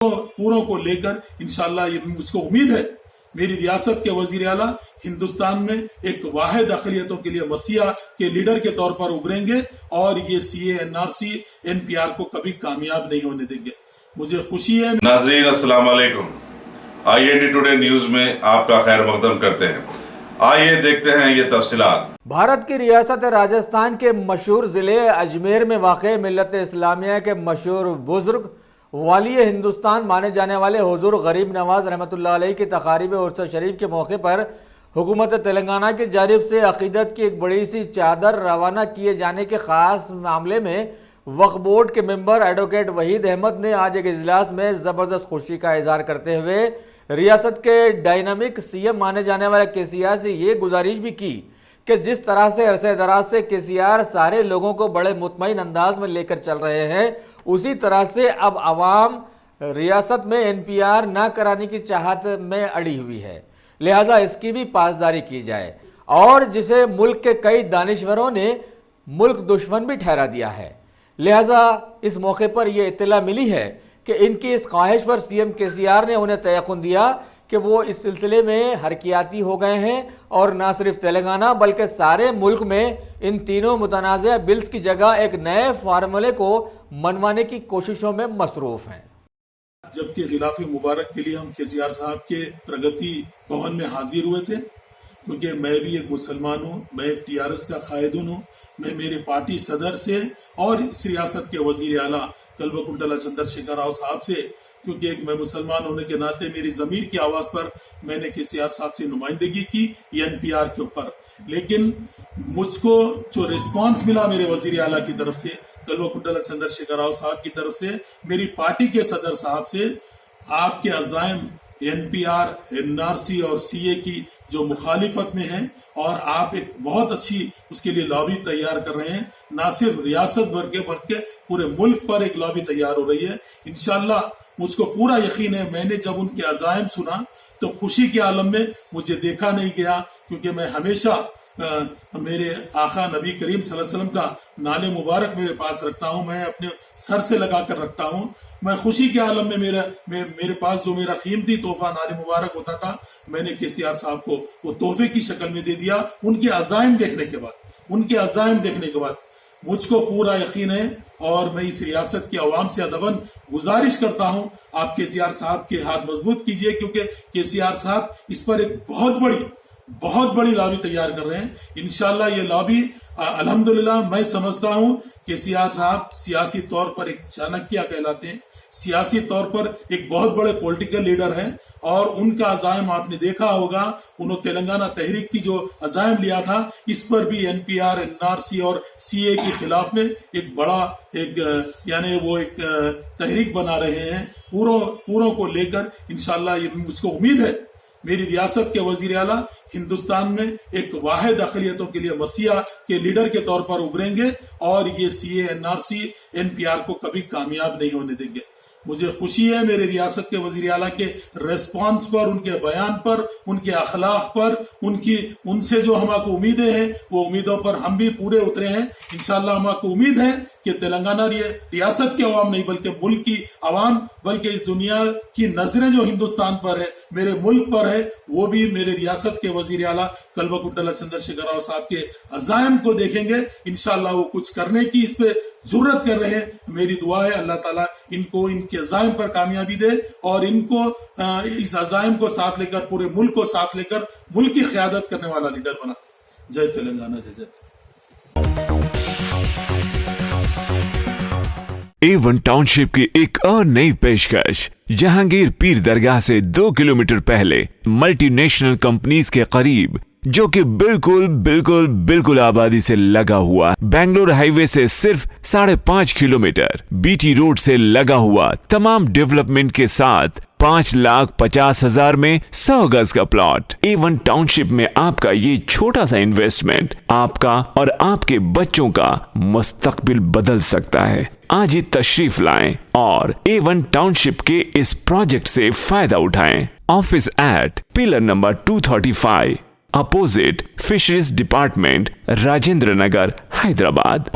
पूरों को लेकर इंशाअल्लाह ये मुझको उम्मीद है मेरी रियासत के वजीर आला हिंदुस्तान में एक वाहिद अक़लियतों के लिए मसीहा के लीडर के तौर पर उभरेंगे और ये सीए एनआरसी एनपीआर को कभी कामयाब नहीं होने देंगे। मुझे खुशी है। नाज़रीन अस्सलाम वालेकुम, IND टुडे न्यूज में आपका खैर मकदम करते हैं। आइए देखते हैं ये तफसीलात। भारत की रियासत राजस्थान के मशहूर ज़िले अजमेर में वाक़ मिल्लत इस्लामिया के मशहूर बुजुर्ग वाली हिंदुस्तान माने जाने वाले हुजूर गरीब नवाज रहमतुल्लाह अलैह की तकारीब उर्स शरीफ के मौके पर हुकूमत तेलंगाना की जानिब से अक़ीदत की एक बड़ी सी चादर रवाना किए जाने के ख़ास मामले में वक्फ बोर्ड के मेंबर एडवोकेट वहीद अहमद ने आज एक इजलास में ज़बरदस्त खुशी का इजहार करते हुए रियासत के डायनामिक CM माने जाने वाले KCR से ये गुजारिश भी की कि जिस तरह से अरसे दराज से KCR सारे लोगों को बड़े मुतमईन अंदाज में लेकर चल रहे हैं, उसी तरह से अब आवाम रियासत में NPR ना कराने की चाहत में अड़ी हुई है, लिहाजा इसकी भी पासदारी की जाए। और जिसे मुल्क के कई दानिश्वरों ने मुल्क दुश्मन भी ठहरा दिया है, लिहाजा इस मौके पर यह इत्तला मिली है कि इनकी इस ख्वाहिश पर CM KCR ने उन्हें तयक़ुन दिया कि वो इस सिलसिले में हरकियाती हो गए हैं और न सिर्फ तेलंगाना बल्कि सारे मुल्क में इन तीनों मुतनाज़ बिल्स की जगह एक नए फार्मूले को मनवाने की कोशिशों में मसरूफ हैं। जबकि गिलाफी मुबारक के लिए हम KCR साहब के प्रगति भवन में हाजिर हुए थे, क्योंकि मैं भी एक मुसलमान हूँ, मैं TRS का कायदुन हूँ, मैं मेरे पार्टी सदर से और इस रियासत के वजीर आला कल्वकुंतला चंद्रशेखर राव साहब से, क्योंकि एक मैं मुसलमान होने के नाते मेरी जमीर की आवाज पर मैंने KCR साहब से नुमाइंदगी की NPR के ऊपर, लेकिन मुझको जो रिस्पांस मिला मेरे वजीर आला की तरफ से, कल्वकुंतला चंद्रशेखर राव साहब की तरफ से, मेरी पार्टी के सदर साहब से, आपके अज़ाइम NPR NRC और CA की जो मुखालिफत में है और आप एक बहुत अच्छी उसके लिए लॉबी तैयार कर रहे हैं, ना सिर्फ रियासत भर के पूरे मुल्क पर एक लॉबी तैयार हो रही है। इंशाल्लाह मुझको पूरा यकीन है। मैंने जब उनके अज़ाइम सुना तो खुशी के आलम में मुझे देखा नहीं गया, क्योंकि मैं हमेशा मेरे आका नबी करीम सल्लल्लाहु अलैहि वसल्लम का नाले मुबारक मेरे पास रखता हूँ, मैं अपने सर से लगा कर रखता हूँ। मैं खुशी के आलम में मेरे पास जो मेरा कीमती तोहफा नाले मुबारक होता था, मैंने KCR साहब को वो तोहफे की शक्ल में दे दिया। उनके अज़ाइम देखने के बाद मुझको पूरा यकीन है और मैं इस रियासत की आवाम से अदबन गुजारिश करता हूँ, आप KCR साहब के हाथ मजबूत कीजिए, क्योंकि KCR साहब इस पर एक बहुत बड़ी लॉबी तैयार कर रहे हैं। इंशाल्लाह ये लॉबी अल्हम्दुलिल्लाह मैं समझता हूँ KCR साहब सियासी तौर पर एक चाणक्य कहलाते हैं, सियासी तौर पर एक बहुत बड़े पॉलिटिकल लीडर हैं और उनका अज़ाइम आपने देखा होगा, उन्होंने तेलंगाना तहरीक की जो अज़ाइम लिया था, इस पर भी NPR NRC और CA के खिलाफ में एक बड़ा यानी वो एक तहरीक बना रहे हैं। पूरों को लेकर इंशाल्लाह ये मुझको उम्मीद है मेरी रियासत के वजीर आला हिंदुस्तान में एक वाहिद अक़लियतों के लिए मसीहा के लीडर के तौर पर उभरेंगे और ये CA NRC NPR को कभी कामयाब नहीं होने देंगे। मुझे खुशी है मेरे रियासत के वजीर आला के रेस्पॉन्स पर, उनके बयान पर, उनके अखलाक पर, उनसे जो हमको उम्मीदें हैं वो उम्मीदों पर हम भी पूरे उतरे हैं। इंशाल्लाह हमको उम्मीद है कि तेलंगाना रियासत के अवाम नहीं बल्कि मुल्क की अवाम, बल्कि इस दुनिया की नजरें जो हिंदुस्तान पर है, मेरे मुल्क पर है, वो भी मेरे रियासत के वजीर आला कल्वकुंतला चंद्रशेखर राव साहब के अज़ाइम को देखेंगे। इंशाल्लाह वो कुछ करने की इस पे जरूरत कर रहे हैं। मेरी दुआ है अल्लाह ताला इनको इनके अज़ाइम पर कामयाबी दे और इनको इस अज़ाइम को साथ लेकर, पूरे मुल्क को साथ लेकर मुल्क की क़यादत करने वाला लीडर बना। जय तेलंगाना, जय जय। A1 टाउनशिप की एक और नई पेशकश जहांगीर पीर दरगाह से 2 किलोमीटर पहले मल्टीनेशनल कंपनीज के करीब, जो कि बिल्कुल आबादी से लगा हुआ, बेंगलोर हाईवे से सिर्फ 5.5 किलोमीटर, BT रोड से लगा हुआ, तमाम डेवलपमेंट के साथ 5,50,000 में 100 गज का प्लॉट। A1 टाउनशिप में आपका ये छोटा सा इन्वेस्टमेंट आपका और आपके बच्चों का मुस्तकबिल बदल सकता है। आज ही तशरीफ लाएं और A1 टाउनशिप के इस प्रोजेक्ट से फायदा उठाएं। Office at pillar number 235 opposite fisheries department, Rajendra Nagar, Hyderabad.